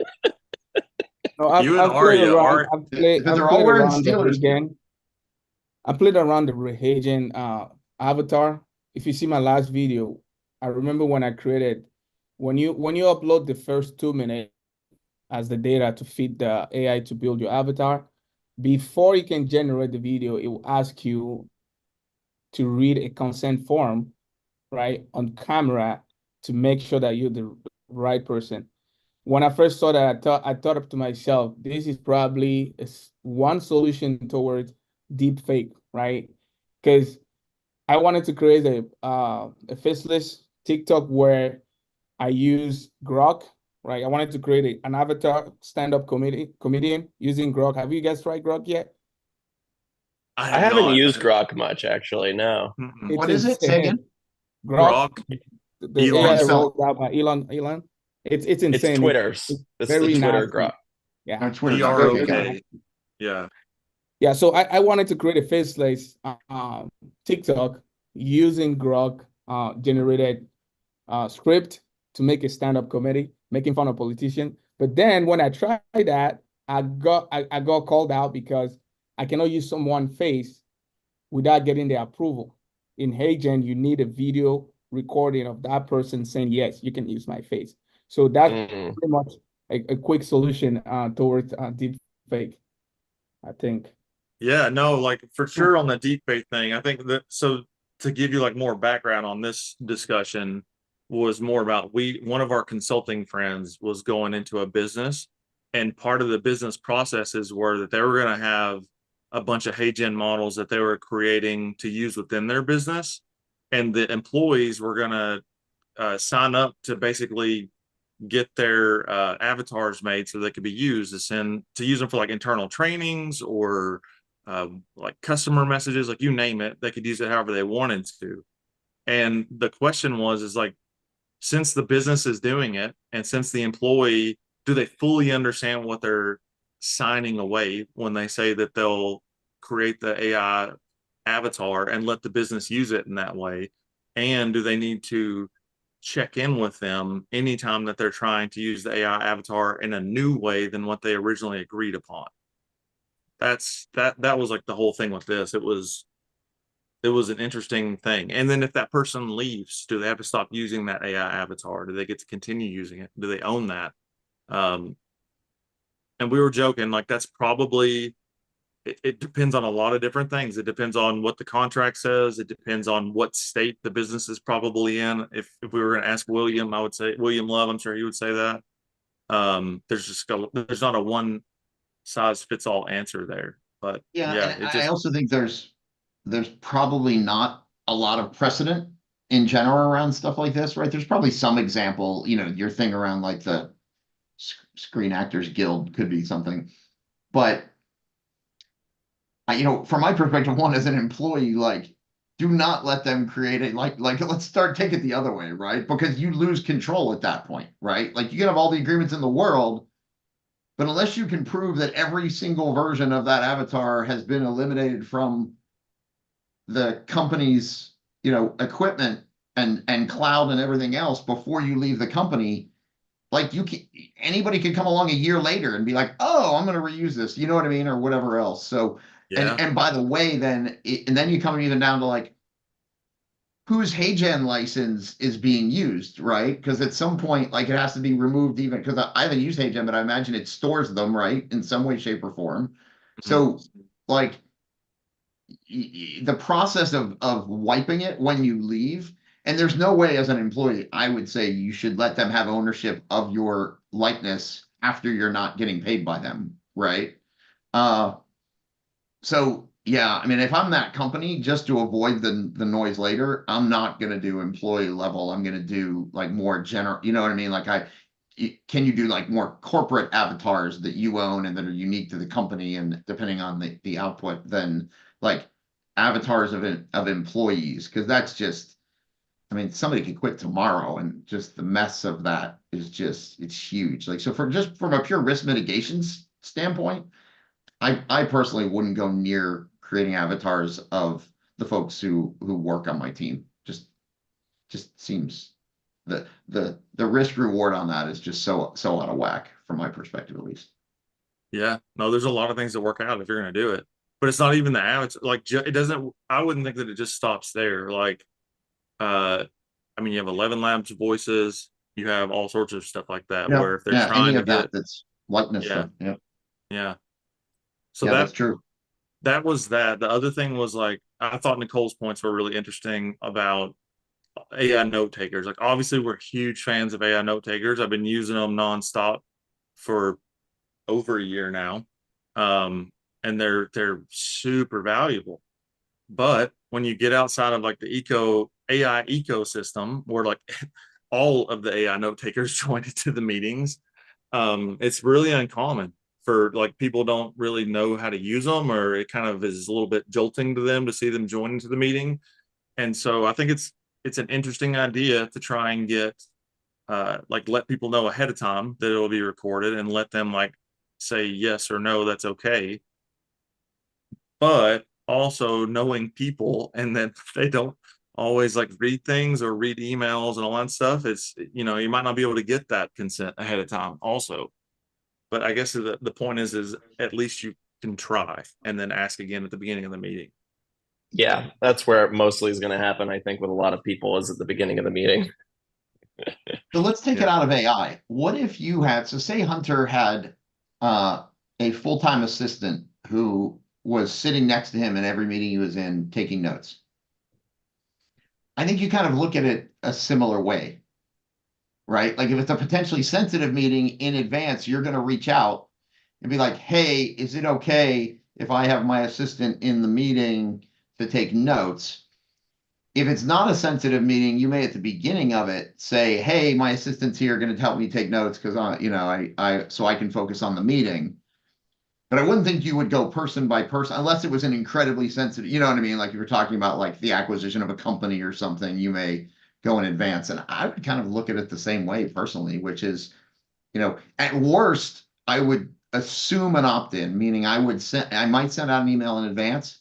You and I've played Arya around. are Because they're I've all played wearing around the Steelers gear. Hagen. I played around the Hagen avatar. If you see my last video, I remember when I created when you upload the first 2 minutes as the data to feed the AI to build your avatar, before you can generate the video, it will ask you to read a consent form, right, on camera to make sure that you're the right person. When I first saw that, I thought up to myself, this is probably one solution towards deep fake, right? Because I wanted to create a faceless TikTok where I use Grok, right? I wanted to create an avatar stand-up comedian using Grok. Have you guys tried Grok yet? I I have haven't not. used Grok much actually. No. Mm-mm. It's What is it? Say insane. again. Grok, Grok, the How do you AI Elon. spell rolled out by Elon. It's It's insane. Twitter's. It's It's the very Twitter nasty. Grok. Yeah. it? Twitter. Very Okay, got it. GROK. Yeah. Yeah, so I wanted to create a faceless TikTok using Grok generated script to make a stand-up comedy, making fun of politicians. But then when I tried that, I got called out because I cannot use someone's face without getting their approval. In HeyGen, you need a video recording of that person saying, yes, you can use my face. So that's Mm. pretty much a quick solution towards deep fake, I think. Yeah, no, like for sure on the deepfake thing. I think that so to give you like more background on this discussion was more about one of our consulting friends was going into a business, and part of the business processes were that they were going to have a bunch of HeyGen models that they were creating to use within their business, and the employees were going to sign up to basically get their avatars made so they could be used to use them for like internal trainings or like customer messages, like you name it, they could use it however they wanted to. And the question is like, since the business is doing it and since the employee, do they fully understand what they're signing away when they say that they'll create the AI avatar and let the business use it in that way? And do they need to check in with them anytime that they're trying to use the AI avatar in a new way than what they originally agreed upon? That was like the whole thing with this. It was an interesting thing. And then if that person leaves, do they have to stop using that AI avatar? Do they get to continue using it? Do they own that? And we were joking, like that's probably it depends on a lot of different things. It depends on what the contract says. It depends on what state the business is probably in. If we were going to ask William, I would say William Love. I'm sure he would say that. There's not a one size fits all answer there. But Yeah, yeah, and it I just also think there's probably not a lot of precedent in general around stuff like this, right? There's probably some example, your thing around like the Screen Actors Guild could be something, but from my perspective, one as an employee, like, do not let them create it. Like, let's start take it the other way, right? Because you lose control at that point, right? Like, you can have all the agreements in the world, but unless you can prove that every single version of that avatar has been eliminated from the company's, equipment and cloud and everything else before you leave the company, like anybody could come along a year later and be like, oh, I'm going to reuse this, you know what I mean, or whatever else. So, yeah. and by the way, then you come even down to like whose HeyGen license is being used, right? Because at some point, like it has to be removed, even because I haven't used HeyGen, but I imagine it stores them, right, in some way, shape, or form. So, like the process of wiping it when you leave, and there's no way as an employee, I would say you should let them have ownership of your likeness after you're not getting paid by them, right? So yeah, I mean, if I'm that company, just to avoid the noise later, I'm not gonna do employee level. I'm gonna do like more general, you know what I mean? Like can you do like more corporate avatars that you own and that are unique to the company and depending on the output than like avatars of employees? Because that's just, I mean, somebody could quit tomorrow and just the mess of that is just, it's huge. Like, so from a pure risk mitigation standpoint, I personally wouldn't go near creating avatars of the folks who work on my team. Just seems the risk reward on that is just so out of whack from my perspective, at least. Yeah, no, there's a lot of things that work out if you're going to do it, but it's not even the app. It's like it doesn't. I wouldn't think that it just stops there. Like, I mean, you have 11 Labs voices. You have all sorts of stuff like that. Yeah, Where if they're yeah, any trying to of that get, that's likeness yeah, stuff. Yeah, yeah. So yeah, that's true. that was that. The other thing was like I thought Nicole's points were really interesting about AI note takers. Like obviously we're huge fans of AI note takers. I've been using them nonstop for over a year now. And they're super valuable. But when you get outside of like the AI ecosystem where like all of the AI note takers join into the meetings, it's really uncommon for like people don't really know how to use them, or it kind of is a little bit jolting to them to see them join into the meeting. And so I think it's an interesting idea to try and get like let people know ahead of time that it'll be recorded and let them like say yes or no, that's okay. But also knowing people and that they don't always like read things or read emails and all that stuff, it's you might not be able to get that consent ahead of time also. But I guess the point is at least you can try and then ask again at the beginning of the meeting. Yeah, that's where it mostly is going to happen, I think, with a lot of people is at the beginning of the meeting. So let's take it Yeah. out of AI. What if you had, so say Hunter had a full-time assistant who was sitting next to him in every meeting he was in taking notes. I think you kind of look at it a similar way, right? Like if it's a potentially sensitive meeting in advance, you're going to reach out and be like, hey, is it okay if I have my assistant in the meeting to take notes? If it's not a sensitive meeting, you may at the beginning of it say, hey, my assistant's here going to help me take notes because I so I can focus on the meeting. But I wouldn't think you would go person by person unless it was an incredibly sensitive, you know what I mean? Like if you're talking about like the acquisition of a company or something, you may go in advance. And I would kind of look at it the same way personally, which is, at worst, I would assume an opt-in, meaning I might send out an email in advance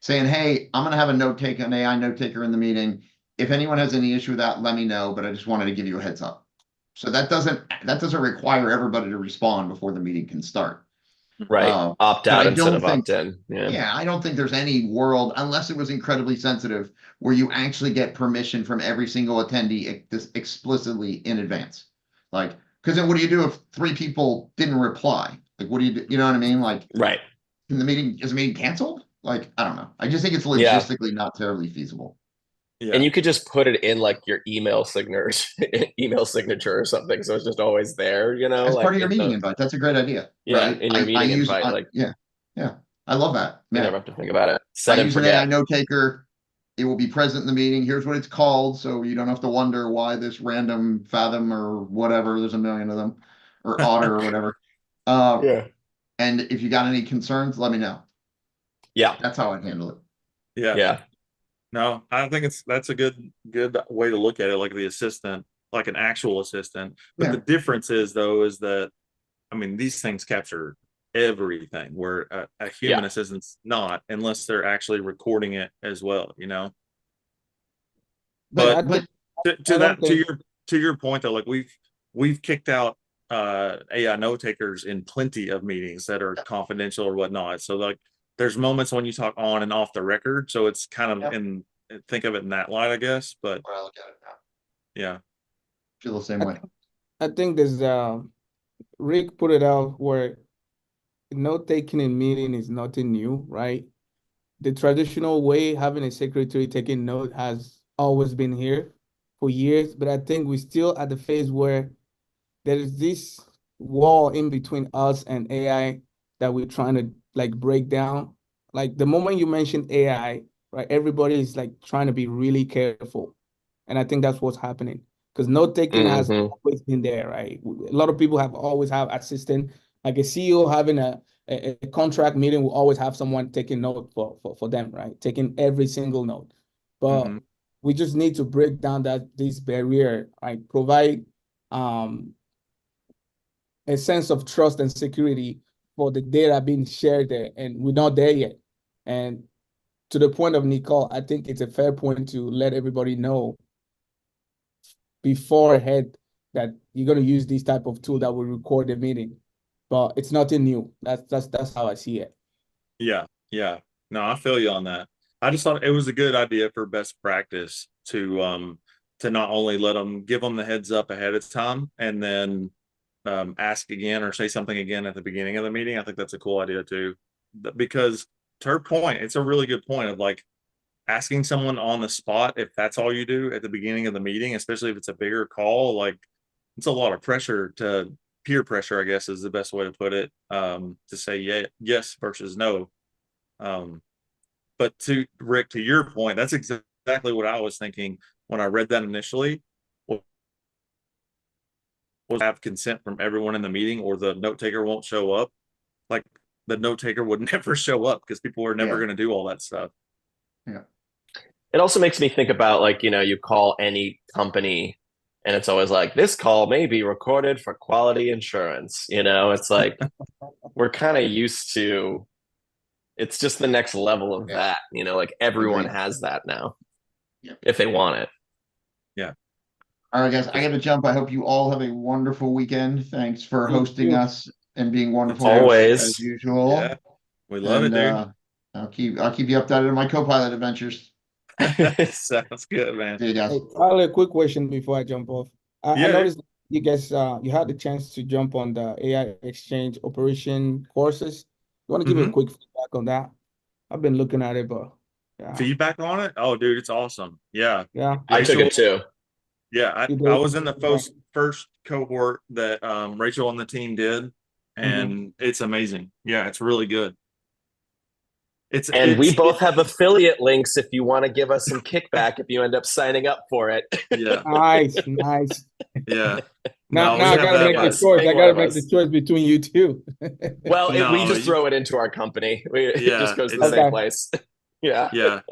saying, hey, I'm going to have an AI note taker in the meeting. If anyone has any issue with that, let me know, but I just wanted to give you a heads up. So that doesn't require everybody to respond before the meeting can start. Right. Opt But out I instead don't of think, opt in. Yeah. yeah, I don't think there's any world, unless it was incredibly sensitive, where you actually get permission from every single attendee explicitly in advance. Like, because then what do you do if 3 people didn't reply? Like, what do you do? You know what I mean? Like, Right. is the meeting canceled? Like, I don't know. I just think it's Yeah. logistically not terribly feasible. Yeah. And you could just put it in like your email signatures, email signature or something. So it's just always there, As like part of your in meeting the, invite. That's a great idea, yeah, right? in your I meeting use, invite, like yeah, yeah. I love that. you Yeah. never have to think about it. I Set and use an AI forget. note taker. It will be present in the meeting. Here's what it's called. So you don't have to wonder why this random Fathom or whatever, there's a million of them, or Otter or whatever. Uh, Yeah. and if you got any concerns, let me know. Yeah. That's how I'd handle it. Yeah. Yeah. No, I think that's a good way to look at it, like the assistant, like an actual assistant. But the Yeah. difference is though, is that I mean these things capture everything where a human Yeah. assistant's not, unless they're actually recording it as well, But, But but to I don't that think to your point though, like we've kicked out AI note takers in plenty of meetings that are confidential or whatnot. So like there's moments when you talk on and off the record. So it's kind of Yep. think of it in that light, I guess. But I look at it now. yeah. Feel the same I, way. I think there's Rick put it out where note taking in meeting is nothing new, right? The traditional way having a secretary taking note has always been here for years, but I think we're still at the phase where there is this wall in between us and AI that we're trying to like break down. Like the moment you mention AI, right, everybody is like trying to be really careful. And I think that's what's happening. Because note taking has Hmm. always been there, right? A lot of people have always have assistant, like a CEO having a contract meeting will always have someone taking note for them, right? Taking every single note. But Hmm. we just need to break down this barrier, right? Provide a sense of trust and security for the data being shared there. And we're not there yet. And to the point of Nicole, I think it's a fair point to let everybody know beforehand that you're going to use this type of tool that will record the meeting. but it's nothing new. That's how I see it. Yeah, yeah. No, I feel you on that. I just thought it was a good idea for best practice to not only let them give them the heads up ahead of time and then ask again or say something again at the beginning of the meeting. I think that's a cool idea too, because to her point, it's a really good point of like asking someone on the spot if that's all you do at the beginning of the meeting, especially if it's a bigger call. Like it's a lot of pressure to peer pressure, I guess is the best way to put it, to say yes versus no. But to Rick, to your point, that's exactly what I was thinking when I read that initially. Was have consent from everyone in the meeting, or the note taker won't show up. Like the note taker would never show up because people were never going to do all that stuff. Yeah. It also makes me think about like, you call any company and it's always like, this call may be recorded for quality insurance. It's like we're kind of used to, it's just the next level of that, like everyone has that now. Yep. If they want it. Yeah. All right, guys, I got to jump. I hope you all have a wonderful weekend. Thanks for hosting us and being wonderful Always. as usual. Yeah, we love it, dude. I'll keep you updated on my co-pilot adventures. Sounds good, man. See you guys. Hey, Tyler, a quick question before I jump off. I Yeah. noticed you guys you had the chance to jump on the AI exchange operation courses. You want to give me a quick feedback on that? I've been looking at it, but yeah. Feedback on it? Oh, dude, it's awesome. Yeah. Yeah. I took it too. Yeah, I was in the first cohort that Rachel and the team did, and it's amazing. Yeah, it's really good. We both have affiliate links if you want to give us some kickback if you end up signing up for it. Yeah. Nice. Yeah. Now I gotta make the choice. I gotta make the choice between you two. Well, we just throw it into our company. It just goes to the same place. Yeah. Yeah.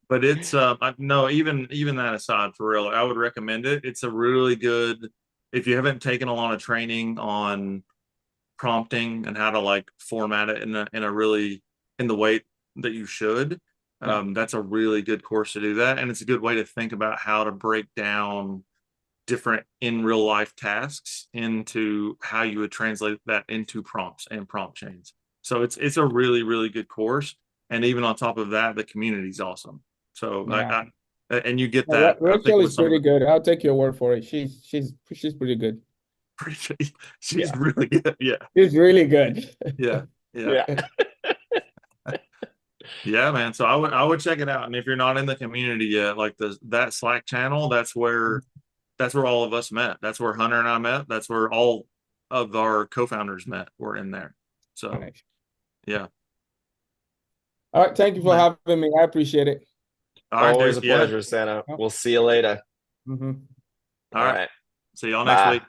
But it's no, even that aside, for real, I would recommend it. It's a really good, if you haven't taken a lot of training on prompting and how to like format it in the way that you should. That's a really good course to do that. And it's a good way to think about how to break down different in real life tasks into how you would translate that into prompts and prompt chains. So it's a really, really good course. And even on top of that, the community is awesome. So and you get that. Rachel is pretty good. I'll take your word for it. She's pretty good. She's really good. Yeah. She's really good. Yeah. Yeah, man. So I would check it out. And if you're not in the community yet, like that Slack channel, that's where all of us met. That's where Hunter and I met. That's where all of our co-founders met. We're in there. So yeah. All right. Thank you for having me. I appreciate it. Always a pleasure, Santa. We'll see you later. Mm-hmm. All right. See y'all next week.